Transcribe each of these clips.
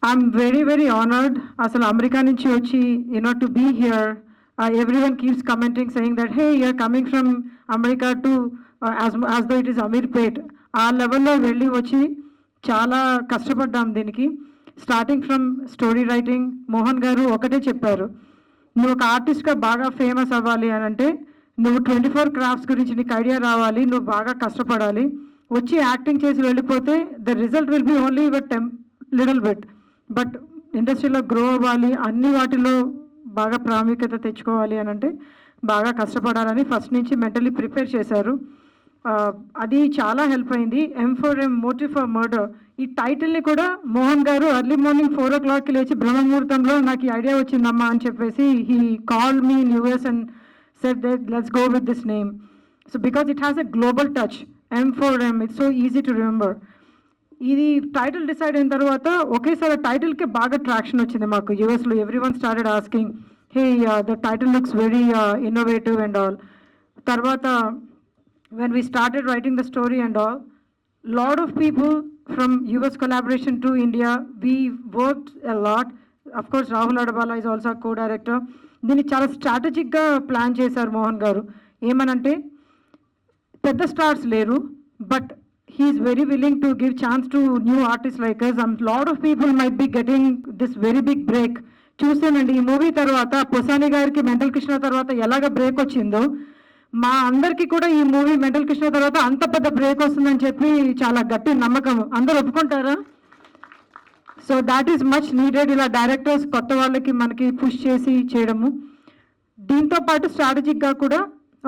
I'm very, very honored. Asalu America nunchi vachi, to be here. Everyone keeps commenting saying that, hey, you're coming from America to, as though it is Amirpet. ఆ లెవెల్లో వెళ్ళి వచ్చి చాలా కష్టపడ్డాం దీనికి. Starting from story writing, Mohan గారు ఒకటే చెప్పారు, నువ్వు ఒక ఆర్టిస్ట్గా బాగా ఫేమస్ అవ్వాలి అని అంటే నువ్వు 24 క్రాఫ్ట్స్ గురించి నీకు ఐడియా రావాలి, నువ్వు బాగా కష్టపడాలి, వచ్చి యాక్టింగ్ చేసి వెళ్ళిపోతే the result will be only little bit. But ఇండస్ట్రీలో గ్రో అవ్వాలి, అన్ని వాటిలో బాగా ప్రాముఖ్యత తెచ్చుకోవాలి అని అంటే బాగా కష్టపడాలని ఫస్ట్ నుంచి మెంటలీ ప్రిపేర్ చేశారు. అది చాలా హెల్ప్ అయింది. M4M మోటివ్ ఫర్ మర్డర్ ఈ టైటిల్ని కూడా మోహన్ గారు ఎర్లీ మార్నింగ్ 4 o'clockకి లేచి బ్రహ్మముహూర్తంలో నాకు ఈ ఐడియా వచ్చిందమ్మా అని చెప్పేసి he call me in US and said that let's go with this name. So because it has a global touch, M4M, it's so easy to remember. ఇది టైటిల్ డిసైడ్ అయిన తర్వాత ఒకేసారి టైటిల్కి బాగా ట్రాక్షన్ వచ్చింది మాకు యూఎస్లో. Everyone started asking, hey the title looks very innovative and all. తర్వాత when we started writing the story and all, lot of people from US collaboration to India, we worked a lot. Of course, Rahul Adabala is also a co-director. దీన్ని చాలా స్ట్రాటజిక్గా plan చేశారు మోహన్ గారు. ఏమనంటే పెద్ద stars లేరు, but he's very willing to give chance to new artists like us, and lot of people might be getting this very big break. చూసానండి ఈ movie తర్వాత పొసాని గారికి మెంటల్ కృష్ణ తర్వాత ఎలాగ బ్రేక్ వచ్చిందో, మా అందరికీ కూడా ఈ మూవీ మెంటల్ కృష్ణ తర్వాత అంత పెద్ద బ్రేక్ వస్తుందని చెప్పి చాలా గట్టి నమ్మకం. అందరూ ఒప్పుకుంటారా? So that is much needed. ఇలా డైరెక్టర్స్ కొత్త వాళ్ళకి మనకి పుష్ చేసి చేయడము. దీంతో పాటు స్ట్రాటజిక్గా కూడా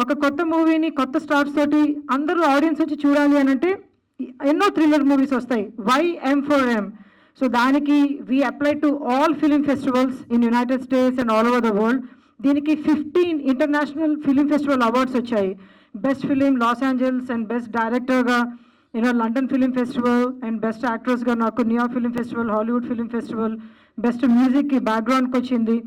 ఒక కొత్త మూవీని కొత్త స్టార్స్ తోటి అందరూ ఆడియన్స్ వచ్చి చూడాలి అని అంటే ఎన్నో థ్రిల్లర్ మూవీస్ వస్తాయి. Why M4M? సో దానికి we apply to all film festivals in United States and all over the world. దీనికి 15 ఇంటర్నేషనల్ ఫిలిం ఫెస్టివల్ అవార్డ్స్ వచ్చాయి. Best film Los Angeles and best డైరెక్టర్గా London film festival, and best యాక్ట్రెస్గా నాకు New York film festival, Hollywood film festival, best మ్యూజిక్కి బ్యాక్గ్రౌండ్కి వచ్చింది.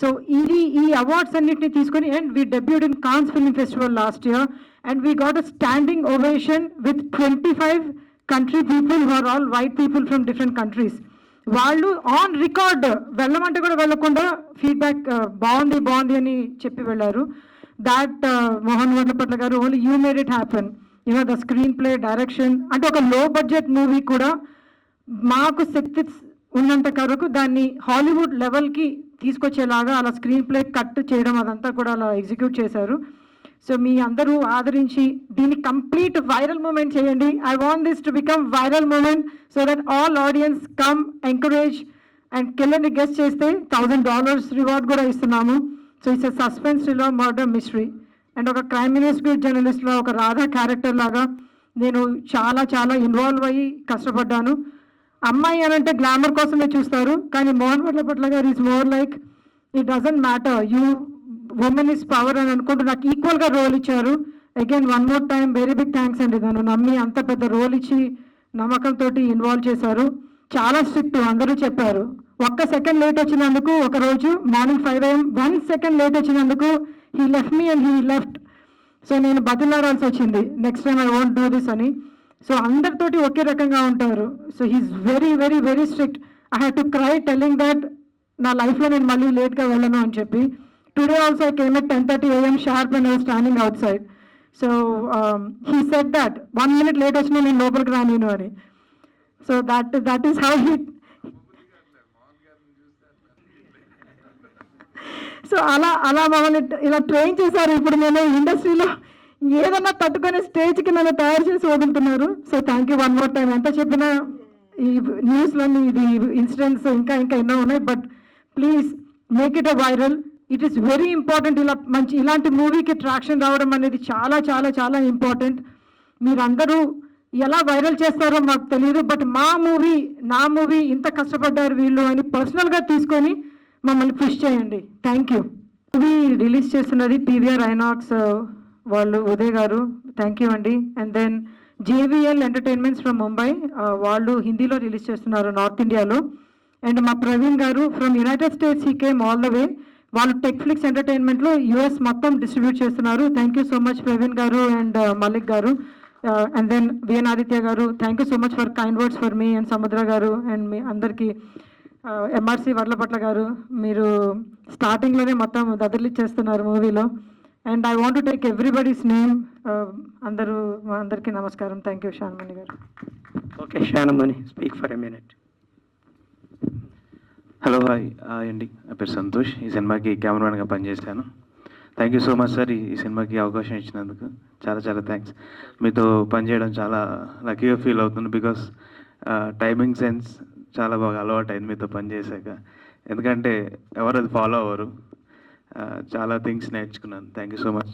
So ఈ awards అన్నింటినీ తీసుకొని, and we debuted in Cannes film festival last year, and we got a standing ovation with 25 country people who are all white people from different countries. వాళ్ళు on record వెళ్ళమంటే కూడా వెళ్ళకుండా ఫీడ్బ్యాక్ బాగుంది అని చెప్పి వెళ్ళారు. దాట్ మోహన్ వర్లపట్ల గారు, only you made it happen. The screen play, direction, అంటే ఒక లో బడ్జెట్ మూవీ కూడా మాకు శక్తి ఉన్నంత వరకు దాన్ని హాలీవుడ్ లెవెల్కి తీసుకొచ్చేలాగా అలా స్క్రీన్ ప్లే కట్ చేయడం అదంతా కూడా అలా ఎగ్జిక్యూట్ చేశారు. సో మీ అందరూ ఆదరించి దీన్ని కంప్లీట్ వైరల్ మూమెంట్ చేయండి. I want this to become viral moment so that all audience come, encourage and కిల్లర్ని గెస్ట్ చేస్తే $1,000 రివార్డ్ కూడా ఇస్తున్నాము. So it's a suspense thriller murder mystery. And ఒక క్రైమ్ ఇన్వెస్టిగేట్ జర్నలిస్ట్లో ఒక రాధా క్యారెక్టర్ లాగా నేను చాలా చాలా ఇన్వాల్వ్ అయ్యి కష్టపడ్డాను. అమ్మాయి అని అంటే గ్లామర్ కోసమే చూస్తారు, కానీ మోహన్ వర్లపట్ల గారు is more like it doesn't matter, you women is power అని అనుకుంటూ నాకు ఈక్వల్గా రోల్ ఇచ్చారు. Again one more time very big thanks అండి. నన్ను నమ్మి అంత పెద్ద రోల్ ఇచ్చి నమ్మకంతో ఇన్వాల్వ్ చేశారు. చాలా స్ట్రిక్ట్ అందరూ చెప్పారు. 1 సెకండ్ లేట్ వచ్చినందుకు, ఒక రోజు మార్నింగ్ 5 AM 1 సెకండ్ లేట్ వచ్చినందుకు he left me and he left. So నేను బతిలాడాల్సి వచ్చింది, next time I won't do this అని. సో అందరితోటి ఒకే రకంగా ఉంటారు. So he's very very very strict. I had to cry telling that నా లైఫ్లో నేను మళ్ళీ లేట్గా వెళ్ళను అని చెప్పి. Today also I came at 10:30 AM sharp and I was standing outside. So he said that 1 minute late వచ్చినా నేను లోపలికి రాను అని. So that is how he. So అలా మమ్మల్ని ఇలా ట్రైన్ చేశారు. ఇప్పుడు నేను ఇండస్ట్రీలో ఏదన్నా తట్టుకునే స్టేజ్కి నన్ను తయారు చేసి వదులుతున్నారు. So thank you one more time. ఎంత చెప్పినా ఈ న్యూస్లోని ఇది ఇన్సిడెంట్స్ ఇంకా ఎన్నో ఉన్నాయి, but please make it a viral. It is very important. ఇలాంటి మూవీకి ట్రాక్షన్ రావడం అనేది చాలా చాలా చాలా ఇంపార్టెంట్. మీరందరూ ఎలా వైరల్ చేస్తారో మాకు తెలియదు, బట్ నా మూవీ ఇంత కష్టపడ్డారు వీళ్ళు అని పర్సనల్గా తీసుకొని మమ్మల్ని పుష్ చేయండి. Thank you. మూవీ రిలీజ్ చేస్తున్నది PVR ఐనాక్స్ వాళ్ళు, ఉదయ్ గారు, థ్యాంక్ యూ అండి. And then JVL entertainments from Mumbai, వాళ్ళు హిందీలో రిలీజ్ చేస్తున్నారు నార్త్ ఇండియాలో. అండ్ మా ప్రవీణ్ గారు from United states, he came all the way. వాళ్ళు టెక్ఫ్లిక్స్ ఎంటర్టైన్మెంట్లో US మొత్తం డిస్ట్రిబ్యూట్ చేస్తున్నారు. Thank you so much Praveen గారు అండ్ మలిక్ గారు. అండ్ దెన్ VN ఆదిత్య గారు, thank you so much for kind words for me and సముద్ర గారు అండ్ మీ అందరికీ. ఎంఆర్సి వర్లపట్ల గారు, మీరు స్టార్టింగ్లోనే మొత్తం దదలిచ్చేస్తున్నారు మూవీలో. And I want to take everybody's name. అందరికీ నమస్కారం. థ్యాంక్ యూ శానమణి గారు. Okay, Shanamani speak for a minute. Hello, hi అండి. నా పేరు సంతోష్. ఈ సినిమాకి కెమెరామెన్గా పనిచేశాను. Thank you so much sir, ఈ సినిమాకి అవకాశం ఇచ్చినందుకు చాలా చాలా థ్యాంక్స్. మీతో పనిచేయడం చాలా లక్కీగా ఫీల్ అవుతుంది. బికాస్ టైమింగ్ సెన్స్ చాలా బాగా అలవాటు అయింది మీతో పనిచేశాక. ఎందుకంటే ఎవరు అది ఫాలో అవ్వరు. చాలా థింగ్స్ నేర్చుకున్నాను. Thank you so much.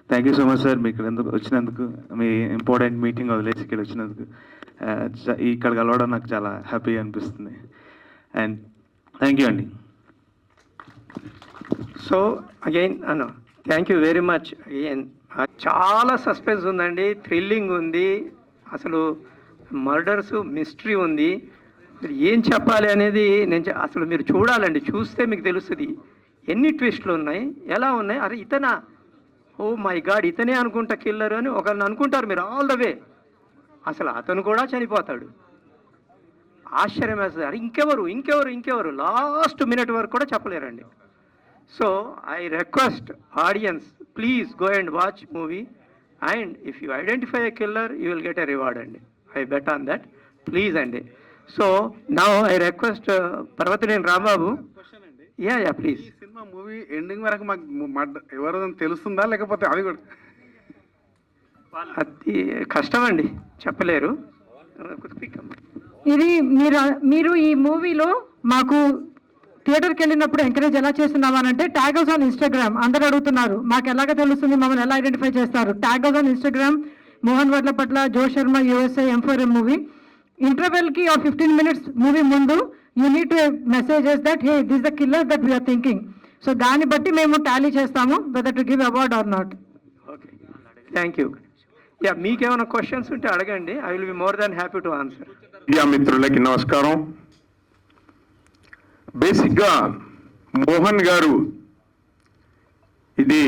Thank you so much sir, మీ ఇక్కడ ఎందుకు వచ్చినందుకు, మీ ఇంపార్టెంట్ మీటింగ్ వదిలేసి ఇక్కడ వచ్చినందుకు. ఇక్కడ కలవడం నాకు చాలా హ్యాపీగా అనిపిస్తుంది. అండ్ థ్యాంక్ యూ అండి. So again thank you very much again. చాలా సస్పెన్స్ ఉందండి, థ్రిల్లింగ్ ఉంది, అసలు మర్డర్స్ మిస్టరీ ఉంది. మీరు ఏం చెప్పాలి అనేది అసలు మీరు చూడాలండి, చూస్తే మీకు తెలుస్తుంది ఎన్ని ట్విస్ట్లు ఉన్నాయి, ఎలా ఉన్నాయి. అరే ఇతనా, ఓ మై గాడ్ ఇతనే అనుకుంటా కిల్లర్ అని ఒకరిని అనుకుంటారు మీరు ఆల్ ద వే. అసలు అతను కూడా చనిపోతాడు. ఆశ్చర్యం వేస్తుంది. అరే ఇంకెవరు లాస్ట్ మినిట్ వరకు కూడా చెప్పలేరండి. So I request audience, please go and watch movie, and if you identify a killer you will get a reward అండి. I bet on that, please అండి. So now I request Parvataneni Rambabu. Yeah please. ఈ సినిమా movie ending వరకు మాకు ఎవరు తెలుస్తుందా, లేకపోతే అది కూడా అది కష్టం అండి, చెప్పలేరు. ఇది మీరు ఈ మూవీలో మాకు థియేటర్కి వెళ్ళినప్పుడు ఎంకరేజ్ ఎలా చేస్తున్నామనంటే ట్యాగ్ అస్ ఆన్ ఇన్స్టాగ్రామ్. అందరూ అడుగుతున్నారు మాకు ఎలాగ తెలుస్తుంది, మమ్మల్ని ఎలా ఐడెంటిఫై చేస్తారు. Tag us on Instagram, Mohan Varlapatla, Jo Sharma USA M4M movie. ఇంటర్వెల్కి ఆర్ 15 minutes మూవీ ముందు you need to messages that hey this the killer that we are thinking. So దాన్ని బట్టి మేము టాలీ చేస్తాము whether to give award or not. Okay, thank you. Yeah, మీకేమైనా questions ఉంటే అడగండి, I will be more than happy to answer. Yeah, మిత్రులకి నమస్కారం. బేసిక్గా మోహన్ గారు ఇది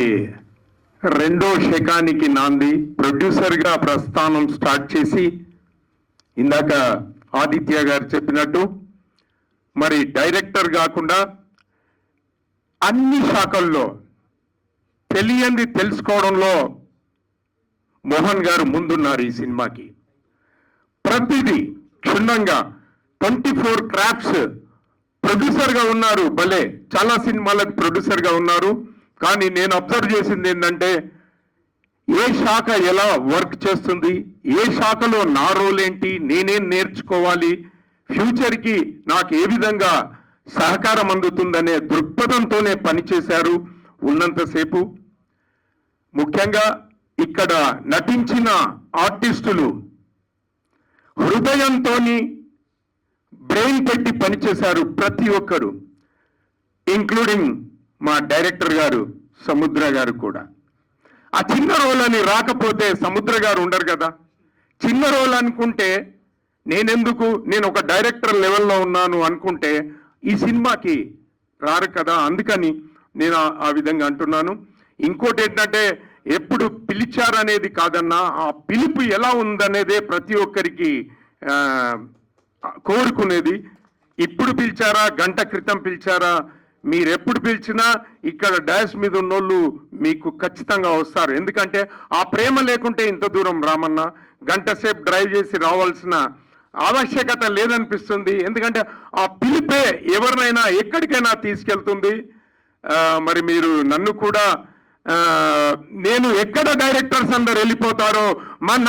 రెండో శకానికి నాంది. ప్రొడ్యూసర్గా ప్రస్థానం స్టార్ట్ చేసి ఇందాక ఆదిత్య గారు చెప్పినట్టు మరి డైరెక్టర్ కాకుండా అన్ని శాఖల్లో తెలియంది తెలుసుకోవడంలో మోహన్ గారు ముందున్నారు. ఈ సినిమాకి ప్రతిదీ క్షుణ్ణంగా 24 క్రాఫ్ట్స్ ప్రొడ్యూసర్గా ఉన్నారు. భలే చాలా సినిమాలకు ప్రొడ్యూసర్గా ఉన్నారు. కానీ నేను అబ్జర్వ్ చేసింది ఏంటంటే ఏ శాఖ ఎలా వర్క్ చేస్తుంది, ఏ శాఖలో నా రోల్ ఏంటి, నేనేం నేర్చుకోవాలి, ఫ్యూచర్కి నాకు ఏ విధంగా సహకారం అందుతుందనే దృక్పథంతోనే పనిచేశారు ఉన్నంతసేపు. ముఖ్యంగా ఇక్కడ నటించిన ఆర్టిస్టులు హృదయంతో బ్రెయిన్ పెట్టి పనిచేశారు ప్రతి ఒక్కరు, ఇంక్లూడింగ్ మా డైరెక్టర్ గారు సముద్ర గారు కూడా. ఆ చిన్న రోల్ అని రాకపోతే సముద్ర గారు ఉండరు కదా. చిన్న రోల్ అనుకుంటే నేను ఒక డైరెక్టర్ లెవెల్లో ఉన్నాను అనుకుంటే ఈ సినిమాకి రారు కదా. అందుకని నేను ఆ విధంగా అంటున్నాను. ఇంకోటి ఏంటంటే ఎప్పుడు పిలిచారనేది కాదన్నా, ఆ పిలుపు ఎలా ఉందనేదే ప్రతి ఒక్కరికి కోరుకునేది. ఇప్పుడు పిలిచారా, గంట క్రితం పిలిచారా, మీరెప్పుడు పిలిచినా ఇక్కడ డాష్ మీద ఉన్నోళ్ళు మీకు ఖచ్చితంగా వస్తారు. ఎందుకంటే ఆ ప్రేమ లేకుంటే ఇంత దూరం రామన్నా, గంట సేపు డ్రైవ్ చేసి రావాల్సిన ఆవశ్యకత లేదనిపిస్తుంది. ఎందుకంటే ఆ పిలిపే ఎవరినైనా ఎక్కడికైనా తీసుకెళ్తుంది. మరి మీరు నన్ను కూడా నేను ఎక్కడ డైరెక్టర్స్ అందరు వెళ్ళిపోతారో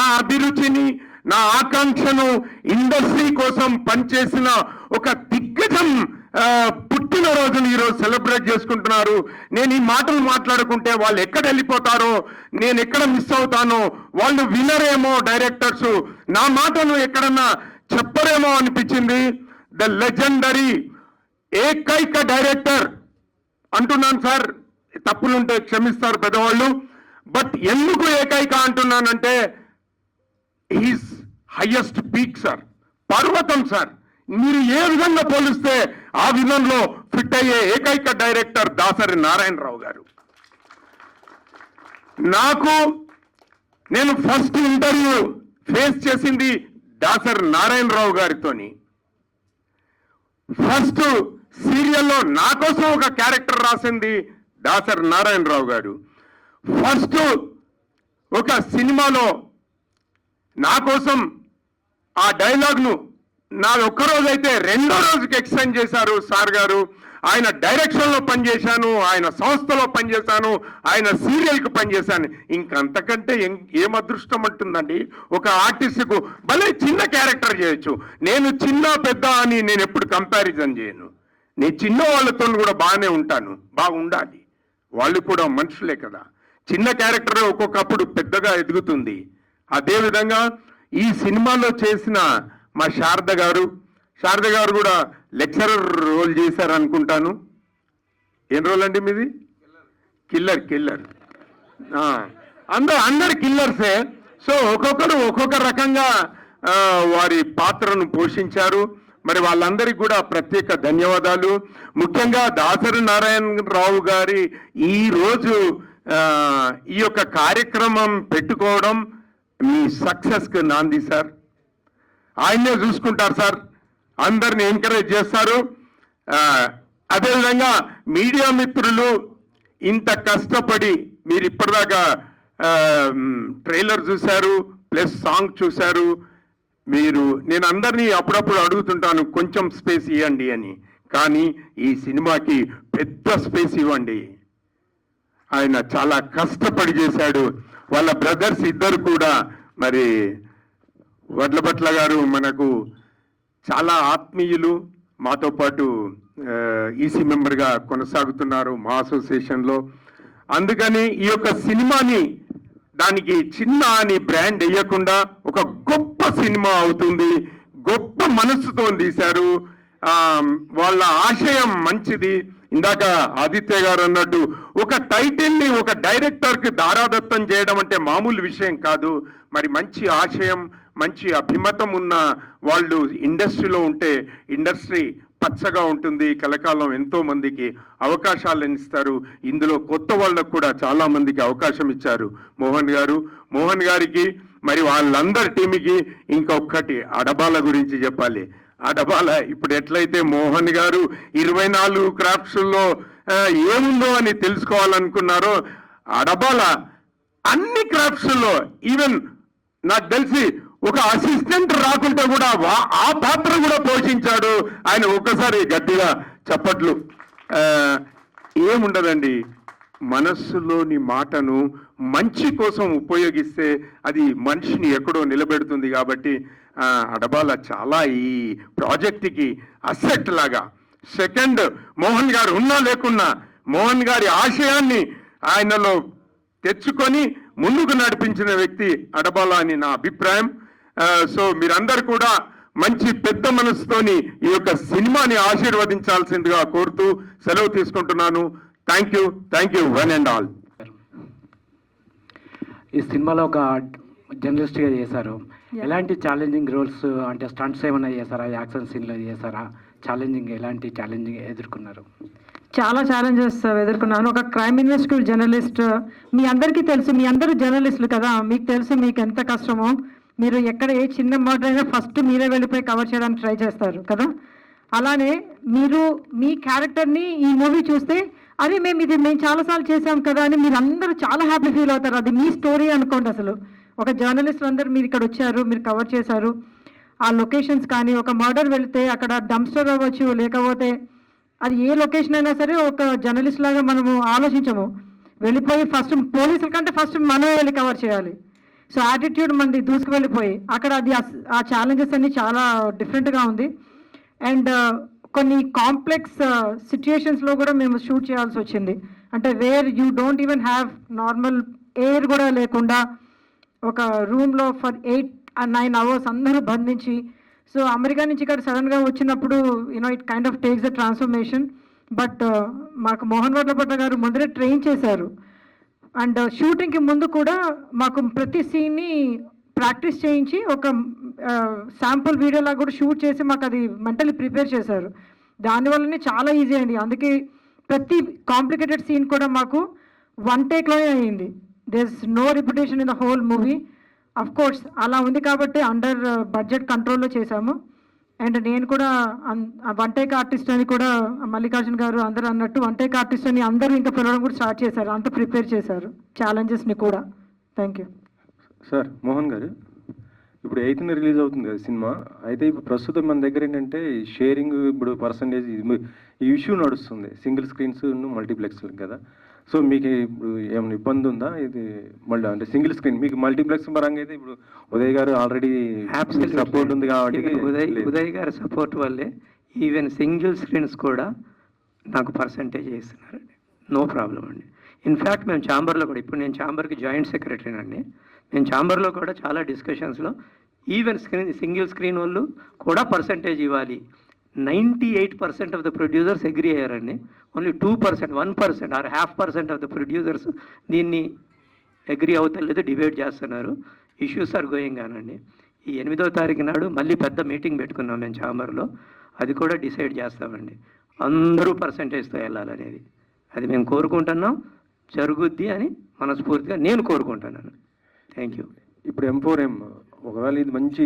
నా అభిరుచిని, నా ఆకాంక్షను ఇండస్ట్రీ కోసం పనిచేసిన ఒక దిగ్గజం పుట్టినరోజును ఈరోజు సెలబ్రేట్ చేసుకుంటున్నారు. నేను ఈ మాటలు మాట్లాడుకుంటే వాళ్ళు ఎక్కడ వెళ్ళిపోతారో, నేను ఎక్కడ మిస్ అవుతానో, వాళ్ళు వినరేమో డైరెక్టర్స్, నా మాటను ఎక్కడన్నా చెప్పరేమో అనిపించింది. ద లెజెండరీ ఏకైక డైరెక్టర్ అంటున్నాను సార్, తప్పులుంటే క్షమిస్తారు పెద్దవాళ్ళు. బట్ ఎందుకు ఏకైక అంటున్నానంటే హీస్ హైయెస్ట్ పీక్ సార్, పర్వతం సార్. మీరు ఏ విధంగా పోలిస్తే ఆ విధంలో ఫిట్ అయ్యే ఏకైక డైరెక్టర్ దాసరి నారాయణరావు గారు. నేను ఫస్ట్ ఇంటర్వ్యూ ఫేస్ చేసింది దాసరి నారాయణరావు గారితోని. ఫస్ట్ సీరియల్లో నా కోసం ఒక క్యారెక్టర్ రాసింది దాసరి నారాయణరావు గారు. ఫస్ట్ ఒక సినిమాలో నా కోసం ఆ డైలాగ్ను నాది ఒక్కరోజైతే రెండో రోజుకి ఎక్స్టెండ్ చేశారు సార్ గారు. ఆయన డైరెక్షన్లో పనిచేశాను, ఆయన సంస్థలో పనిచేశాను, ఆయన సీరియల్కి పనిచేశాను. ఇంకంతకంటే ఏం అదృష్టం అంటుందండి ఒక ఆర్టిస్ట్కు. భలే చిన్న క్యారెక్టర్ చేయొచ్చు. నేను చిన్న పెద్ద అని నేను ఎప్పుడు కంపారిజన్ చేయను. నేను చిన్న వాళ్ళతో కూడా బాగానే ఉంటాను, బాగుండాలి. వాళ్ళు కూడా మనుషులే కదా. చిన్న క్యారెక్టర్ ఒక్కొక్కప్పుడు పెద్దగా ఎదుగుతుంది. అదేవిధంగా ఈ సినిమాలో చేసిన మా శారద గారు కూడా లెక్చరర్ రోల్ చేశారు అనుకుంటాను. ఏం రోల్ అండి మీది? కిల్లర్. అందరు కిల్లర్సే. సో ఒక్కొక్కరు ఒక్కొక్క రకంగా వారి పాత్రను పోషించారు. మరి వాళ్ళందరికీ కూడా ప్రత్యేక ధన్యవాదాలు. ముఖ్యంగా దాసరి నారాయణరావు గారి ఈరోజు ఈ యొక్క కార్యక్రమం పెట్టుకోవడం మీ సక్సెస్కి నాంది సార్. ఆయనే చూసుకుంటారు సార్, అందరిని ఎంకరేజ్ చేస్తారు. అదేవిధంగా మీడియా మిత్రులు ఇంత కష్టపడి మీరు ఇప్పటిదాకా ట్రైలర్ చూశారు, ప్లస్ సాంగ్ చూశారు. నేను అందరినీ అప్పుడప్పుడు అడుగుతుంటాను కొంచెం స్పేస్ ఇవ్వండి అని, కానీ ఈ సినిమాకి పెద్ద స్పేస్ ఇవ్వండి. ఆయన చాలా కష్టపడి చేశాడు. వాళ్ళ బ్రదర్స్ ఇద్దరు కూడా, మరి వడ్లభట్ల గారు మనకు చాలా ఆత్మీయులు, మాతో పాటు ఈసీ మెంబర్గా కొనసాగుతున్నారు మా అసోసియేషన్లో. అందుకని ఈ యొక్క సినిమాని దానికి చిన్న అని బ్రాండ్ వేయకుండా ఒక గొప్ప సినిమా అవుతుంది. గొప్ప మనస్సుతో తీశారు. వాళ్ళ ఆశయం మంచిది. ఇందాక ఆదిత్య గారు అన్నట్టు ఒక టైటిల్ని ఒక డైరెక్టర్కి దారాదత్తం చేయడం అంటే మామూలు విషయం కాదు. మరి మంచి ఆశయం, మంచి అభిమతం ఉన్న వాళ్ళు ఇండస్ట్రీలో ఉంటే ఇండస్ట్రీ పచ్చగా ఉంటుంది. కలకాలం ఎంతో మందికి అవకాశాలను ఇస్తారు. ఇందులో కొత్త వాళ్ళకు కూడా చాలా మందికి అవకాశం ఇచ్చారు మోహన్ గారికి, మరి వాళ్ళందరి టీంకి. ఇంకొకటి అడబాల గురించి చెప్పాలి. అడబాల ఇప్పుడు ఎట్లయితే మోహన్ గారు 24 క్రాఫ్ట్స్లో ఏముందో అని తెలుసుకోవాలనుకున్నారో, అడబాల అన్ని క్రాఫ్ట్స్లో ఈవెన్ నాకు తెలిసి ఒక అసిస్టెంట్ రాకుంటే కూడా ఆ పాత్ర కూడా పోషించాడు ఆయన. ఒక్కసారి గట్టిగా చప్పట్లు. ఏముండదండి, మనస్సులోని మాటను మంచి కోసం ఉపయోగిస్తే అది మనిషిని ఎక్కడో నిలబెడుతుంది. కాబట్టి అడబాల చాలా ఈ ప్రాజెక్ట్కి అసెట్ లాగా. సెకండ్, మోహన్ గారు ఉన్నా లేకున్నా మోహన్ గారి ఆశయాన్ని ఆయనలో తెచ్చుకొని ముందుకు నడిపించిన వ్యక్తి అడబాల అని నా అభిప్రాయం. సో మీరందరూ కూడా మంచి పెద్ద మనసుతోని ఈ యొక్క సినిమాని ఆశీర్వదించాల్సిందిగా కోరుతూ సెలవు తీసుకుంటున్నాను. Thank you one and all. ఈ సినిమాలో ఒక జర్నలిస్ట్గా చేశారు. ఎలాంటి ఛాలెంజింగ్ రోల్స్ అంటే స్టంట్స్ ఏమైనా చేశారా? యాక్షన్ సీన్లో చేశారా? ఎలాంటి ఛాలెంజింగ్ ఎదుర్కొన్నారు? చాలా ఛాలెంజెస్ ఎదుర్కొన్నాను. ఒక క్రైమ్ ఇన్వెస్టిగేటివ్ జర్నలిస్ట్, మీ అందరికీ తెలుసు, మీ అందరూ జర్నలిస్టులు కదా, మీకు తెలుసు మీకు ఎంత కష్టమో. మీరు ఎక్కడ ఏ చిన్న మర్డర్ అయినా ఫస్ట్ మీరే వెళ్ళిపోయి కవర్ చేయడానికి ట్రై చేస్తారు కదా. అలానే మీరు మీ క్యారెక్టర్ని ఈ మూవీ చూస్తే అది మేము చాలాసార్లు చేసాం కదా అని మీరు అందరూ చాలా హ్యాపీ ఫీల్ అవుతారు. అది మీ స్టోరీ అనుకోండి. అసలు ఒక జర్నలిస్ట్ అందరూ మీరు ఇక్కడ వచ్చారు, మీరు కవర్ చేశారు. ఆ లొకేషన్స్ కానీ, ఒక మర్డర్ వెళితే అక్కడ డంప్స్టర్ అవ్వచ్చు, లేకపోతే అది ఏ లొకేషన్ అయినా సరే ఒక జర్నలిస్ట్ లాగా మనము ఆలోచించము. వెళ్ళిపోయి ఫస్ట్ పోలీసుల కంటే ఫస్ట్ మనమే వెళ్ళి కవర్ చేయాలి. సో యాటిట్యూడ్ మంది దూసుకు వెళ్ళిపోయి అక్కడ అది ఆ ఛాలెంజెస్ అన్ని చాలా డిఫరెంట్గా ఉంది. అండ్ కొన్ని కాంప్లెక్స్ సిచ్యుయేషన్స్లో కూడా మేము షూట్ చేయాల్సి వచ్చింది. అంటే where you don't even have normal air కూడా లేకుండా ఒక రూమ్లో ఫర్ 8-9 అవర్స్ అందరూ బంధించి. సో అమెరికా నుంచి ఇక్కడ సడన్గా వచ్చినప్పుడు it kind of takes the transformation. But మాకు మోహన్ వడ్లభట్ల గారు ముందరే ట్రైన్ చేశారు. అండ్ షూటింగ్కి ముందు కూడా మాకు ప్రతి సీన్ని ప్రాక్టీస్ చేయించి ఒక శాంపుల్ వీడియోలా కూడా షూట్ చేసి మాకు అది మెంటలీ ప్రిపేర్ చేశారు. దానివల్లనే చాలా ఈజీ అయింది. అందుకే ప్రతి కాంప్లికేటెడ్ సీన్ కూడా మాకు 1 టేక్లోనే అయ్యింది. There is no repetition in the whole movie. Of course అలా ఉంది కాబట్టి అండర్ బడ్జెట్ కంట్రోల్లో చేశాము. అండ్ నేను కూడా వన్ టేక్ ఆర్టిస్ట్ అని కూడా మల్లికార్జున్ గారు అందరూ అన్నట్టు వన్ టేక్ ఆర్టిస్ట్ అని అందరూ ఇంకా పిలవడం కూడా స్టార్ట్ చేశారు, అంత ప్రిపేర్ చేశారు ఛాలెంజెస్ని కూడా. Thank you. సార్ మోహన్ గారు, ఇప్పుడు 8న రిలీజ్ అవుతుంది కదా సినిమా. అయితే ఇప్పుడు ప్రస్తుతం మన దగ్గర ఏంటంటే షేరింగ్ ఇప్పుడు పర్సంటేజ్ ఈ ఇష్యూ నడుస్తుంది, సింగిల్ స్క్రీన్స్ మల్టీప్లెక్స్ కదా. సో మీకు ఇప్పుడు ఏమైనా ఇబ్బంది ఉందా ఇది మళ్ళీ అంటే సింగిల్ స్క్రీన్ మీకు మల్టీప్లెక్స్ పరంగా అయితే ఇప్పుడు ఉదయ్ గారు ఆల్రెడీ సపోర్ట్ ఉంది కాబట్టి ఉదయ్ గారి సపోర్ట్ వల్లే ఈవెన్ సింగిల్ స్క్రీన్స్ కూడా నాకు పర్సంటేజ్ ఇస్తున్నారండి, నో ప్రాబ్లం అండి. ఇన్ఫ్యాక్ట్ మేము ఛాంబర్లో కూడా, ఇప్పుడు నేను ఛాంబర్కి జాయింట్ సెక్రటరీని అండి, నేను ఛాంబర్లో కూడా చాలా డిస్కషన్స్లో ఈవెన్ సింగిల్ స్క్రీన్ వాళ్ళు కూడా పర్సంటేజ్ ఇవ్వాలి. 98% ఆఫ్ ద ప్రొడ్యూసర్స్ అగ్రీ అయ్యారండి. Only 2%, 1% or 0.5% of the producers దీన్ని అగ్రీ అవుతలేదు, డిబేట్ చేస్తున్నారు. ఇష్యూస్ ఆర్ గోయింగ్ ఆనండి. ఈ 8వ తారీఖు నాడు మళ్ళీ పెద్ద మీటింగ్ పెట్టుకున్నాం మేము ఛాంబర్లో, అది కూడా డిసైడ్ చేస్తామండి. అందరూ పర్సంటేజ్తో వెళ్ళాలనేది అది మేము కోరుకుంటున్నాం, జరుగుద్ది అని మనస్ఫూర్తిగా నేను కోరుకుంటున్నాను. Thank you. ఇప్పుడు M4M ఒకవేళ ఇది మంచి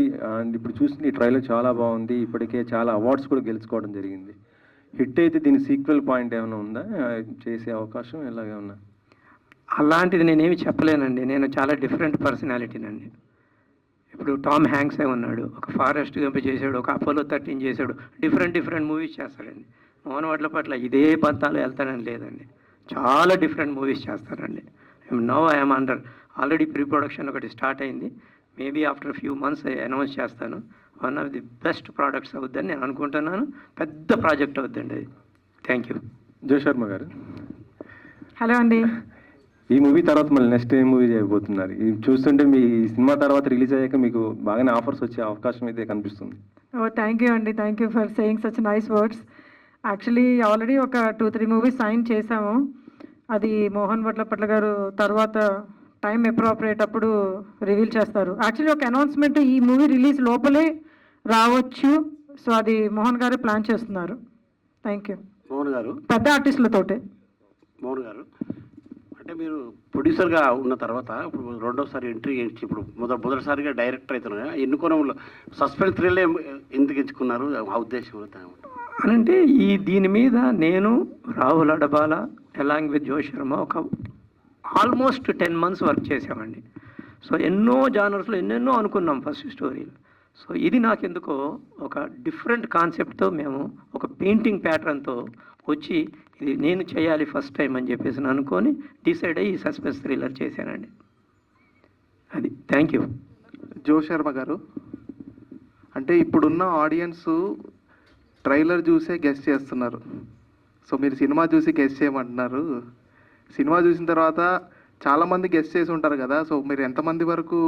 ఇప్పుడు చూసింది ఈ ట్రైలర్ చాలా బాగుంది, ఇప్పటికే చాలా అవార్డ్స్ కూడా గెలుచుకోవడం జరిగింది. హిట్ అయితే దీని సీక్వెల్ పాయింట్ ఏమైనా ఉందా, చేసే అవకాశం ఎలాగే ఉన్నా? అలాంటిది నేనేమి చెప్పలేనండి, నేను చాలా డిఫరెంట్ పర్సనాలిటీనండి. ఇప్పుడు టామ్ హ్యాంక్సే ఉన్నాడు, ఒక ఫారెస్ట్ గంప చేశాడు, ఒక అపోలో 13 చేశాడు, డిఫరెంట్ మూవీస్ చేస్తాడండి. మోహన్ వడ్ల పట్ల ఇదే పంతాలు వెళ్తానని లేదండి, చాలా డిఫరెంట్ మూవీస్ చేస్తానండి. Now I'm under already pre production ఒకటి స్టార్ట్ అయింది, maybe after few months announce చేస్తాను. One of the best products అవుద్దని నేను అనుకుంటున్నాను, పెద్ద ప్రాజెక్ట్ అవుద్దండి అది. Thank you. జో శర్మ గారు, హలో అండి. ఈ మూవీ తర్వాత మళ్ళీ నెక్స్ట్ ఏ మూవీ చేయబోతున్నారు? ఇది చూస్తుంటే మీ సినిమా తర్వాత రిలీజ్ అయ్యాక మీకు బాగానే ఆఫర్స్ వచ్చే అవకాశం అయితే కనిపిస్తుంది. ఓ థ్యాంక్ యూ అండి, thank you for saying such nice words. Actually already ఒక 2-3 మూవీస్ సైన్ చేశాము, అది మోహన్ వడ్లపట్ల గారు తర్వాత టైం అప్రోప్రియేట్ అప్పుడు రివీల్ చేస్తారు. యాక్చువల్లీ ఒక అనౌన్స్మెంట్ ఈ మూవీ రిలీజ్ లోపలే రావచ్చు, సో అది మోహన్ గారే ప్లాన్ చేస్తున్నారు. Thank you. మోహన్ గారు, పెద్ద ఆర్టిస్టులతోటే. మోహన్ గారు అంటే మీరు ప్రొడ్యూసర్గా ఉన్న తర్వాత ఇప్పుడు రెండోసారి ఎంట్రీ ఇచ్చి ఇప్పుడు మొదటిసారిగా డైరెక్టర్ అవుతున్నారు, ఎన్నుకోవడంలో సస్పెన్స్ థ్రిల్లే ఎందుకు ఎంచుకున్నారు, ఆ ఉద్దేశం అనంటే దీని మీద నేను Rahul Adabala along with Jo Sharma ఒక ఆల్మోస్ట్ 10 months వర్క్ చేసామండి. సో ఎన్నో జానర్స్లో ఎన్నెన్నో అనుకున్నాం ఫస్ట్ స్టోరీలు. సో ఇది నాకెందుకో ఒక డిఫరెంట్ కాన్సెప్ట్తో మేము ఒక పెయింటింగ్ ప్యాటర్న్తో వచ్చి ఇది నేను చేయాలి ఫస్ట్ టైం అని చెప్పేసి అనుకొని డిసైడ్ అయ్యి ఈ సస్పెన్స్ థ్రిల్లర్ చేశానండి. అది. Thank you. జో శర్మ గారు, అంటే ఇప్పుడున్న ఆడియన్స్ ట్రైలర్ చూసే గెస్ చేస్తున్నారు, సో మీరు సినిమా చూసి గెస్ చేయమంటున్నారు. సినిమా చూసిన తర్వాత చాలామంది గెస్ చేసి ఉంటారు కదా, సో మీరు ఎంతమంది వరకు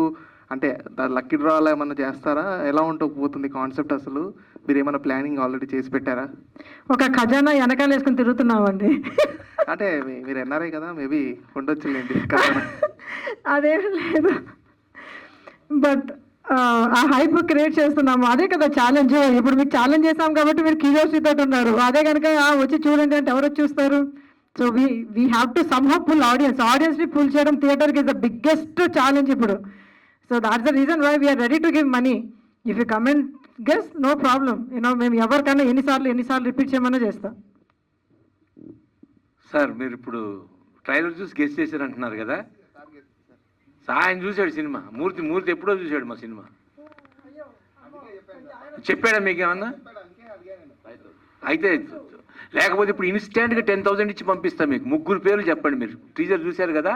అంటే లక్కీ డ్రాలో ఏమన్నా చేస్తారా, ఎలా పోతుంది కాన్సెప్ట్, అసలు మీరు ఏమైనా ప్లానింగ్ ఆల్రెడీ చేసి పెట్టారా? ఒక ఖజానా వెనకాల వేసుకొని తిరుగుతున్నామండి. అంటే మీరు ఎన్ఆర్ఐ కదా, మేబీ ఉండొచ్చులేండి ఖజానా. అదేం లేదు, బట్ ఆ హైప్ క్రియేట్ చేస్తున్నాము, అదే కదా ఛాలెంజ్. ఇప్పుడు మీకు ఛాలెంజ్ చేసాం కాబట్టి మీరు క్యూరియాసిటీ ఉన్నారు, అదే కనుక వచ్చి చూడండి అంటే ఎవరు చూస్తారు? So we have to somehow pull ఆడియన్స్ని పుల్ చేయడం థియేటర్కి ఇస్ ద బిగ్గెస్ట్ ఛాలెంజ్ ఇప్పుడు. So that's the reason why we are ready to give money. If you come and guess, no problem, మేము ఎవరికైనా ఎన్నిసార్లు రిపీట్ చేయమన్నా చేస్తాం. సార్ మీరు ఇప్పుడు ట్రైలర్ చూసి గెస్ట్ చేశారు అంటున్నారు కదా, ఆయన చూశాడు సినిమా, మూర్తి ఎప్పుడో చూశాడు మా సినిమా, చెప్పాడా మీకేమన్నా? అయితే లేకపోతే ఇప్పుడు ఇన్స్టెంట్గా 10,000 ఇచ్చి పంపిస్తాను మీకు. 3 పేర్లు చెప్పండి, మీరు టీజర్ చూశారు కదా,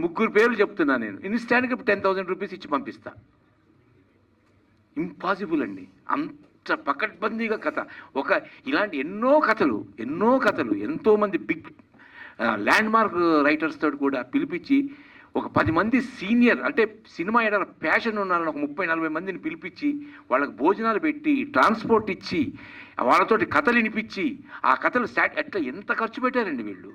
ముగ్గురు పేర్లు చెప్తున్నా నేను, ఇన్స్టెంట్గా 10,000 రూపీస్ ఇచ్చి పంపిస్తా. ఇంపాసిబుల్ అండి, అంత పకడ్బందీగా కథ. ఇలాంటి ఎన్నో కథలు ఎంతోమంది బిగ్ ల్యాండ్ మార్క్ రైటర్స్ తోటి కూడా పిలిపించి ఒక 10 మంది సీనియర్ అంటే సినిమా ఏదైనా ప్యాషన్ ఉన్నారని ఒక 30-40 మందిని పిలిపించి వాళ్ళకి భోజనాలు పెట్టి ట్రాన్స్పోర్ట్ ఇచ్చి వాళ్ళతోటి కథలు వినిపించి ఆ కథలు ఎట్లా ఎంత ఖర్చు పెట్టారండి వీళ్ళు,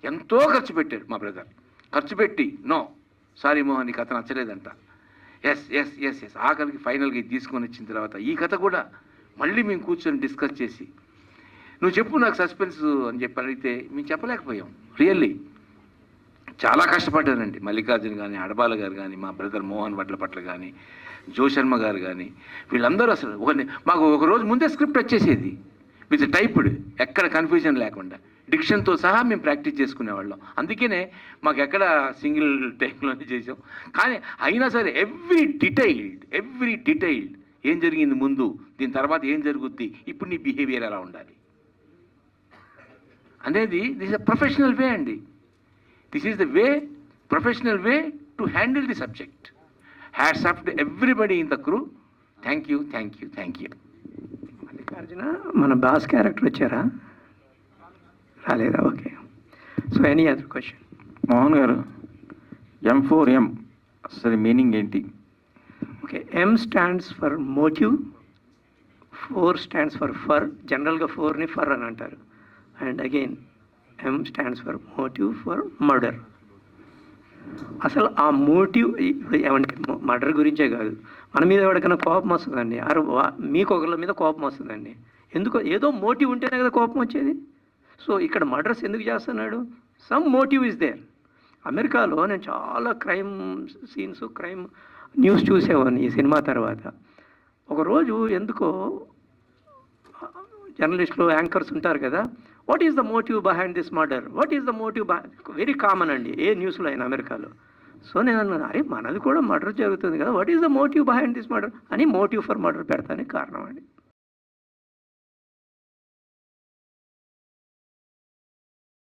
ఎంతో ఖర్చు పెట్టారు మా బ్రదర్. ఖర్చు పెట్టి నో సారీ మోహన్ ఈ కథ నచ్చలేదంట, ఎస్ ఆఖరికి ఫైనల్గా ఇది తీసుకొని వచ్చిన తర్వాత ఈ కథ కూడా మళ్ళీ మేము కూర్చొని డిస్కస్ చేసి నువ్వు చెప్పు నాకు సస్పెన్స్ అని చెప్పి అడిగితే మేము చెప్పలేకపోయాం. రియల్లీ చాలా కష్టపడ్డానండి. మల్లికార్జున్ కానీ, అడబాల గారు కానీ, మా బ్రదర్ మోహన్ వడ్లపట్ల కానీ జో శర్మ గారు కానీ వీళ్ళందరూ అసలు మాకు ఒక రోజు ముందే స్క్రిప్ట్ వచ్చేసేది విత్ టైప్డ్, ఎక్కడ కన్ఫ్యూజన్ లేకుండా డిక్షన్తో సహా మేము ప్రాక్టీస్ చేసుకునేవాళ్ళం. అందుకనే మాకు ఎక్కడ సింగిల్ టైంలోనే చేసాం. కానీ అయినా సరే ఎవ్రీ డీటెయిల్డ్ ఏం జరిగింది ముందు, దీని తర్వాత ఏం జరుగుద్ది, ఇప్పుడు నీ బిహేవియర్ ఎలా ఉండాలి అనేది this is a professional way అండి. This is the way, professional way to handle the subject. Hats off to everybody in the crew. Thank you. Mallikarjuna, మన బాస్ క్యారెక్టర్ వచ్చారా? రాలేదా? Okay. So any other question? Mohan గారు, M4M అసలు meaning ఏంటి? Okay, M stands for motive, 4 stands for జనరల్గా 4ని for అని అంటారు. And again M stands for motive for murder. అసలు ఆ మోటివ్ ఏమంటే మర్డర్ గురించే కాదు, మన మీద ఎవరికైనా కోపం వస్తుందండి, మీకు ఒకళ్ళ మీద కోపం వస్తుందండి, ఎందుకో ఏదో మోటివ్ ఉంటేనే కదా కోపం వచ్చేది. సో ఇక్కడ మర్డర్స్ ఎందుకు చేస్తున్నాడు? Some motive is there. అమెరికాలో నేను చాలా క్రైమ్ సీన్స్, క్రైమ్ న్యూస్ చూసేవాడిని ఈ సినిమా తర్వాత. ఒకరోజు ఎందుకో జర్నలిస్టులు, యాంకర్స్ ఉంటారు కదా, what is the motive behind this murder, what is the motive, very common అండి ఏ న్యూస్లో అయినా అమెరికాలో. సో నేను అన్నాను, అరే మనది కూడా మర్డర్ జరుగుతుంది కదా, what is the motive behind this murder అని మోటివ్ ఫర్ మర్డర్ పెడతానికి కారణం అండి.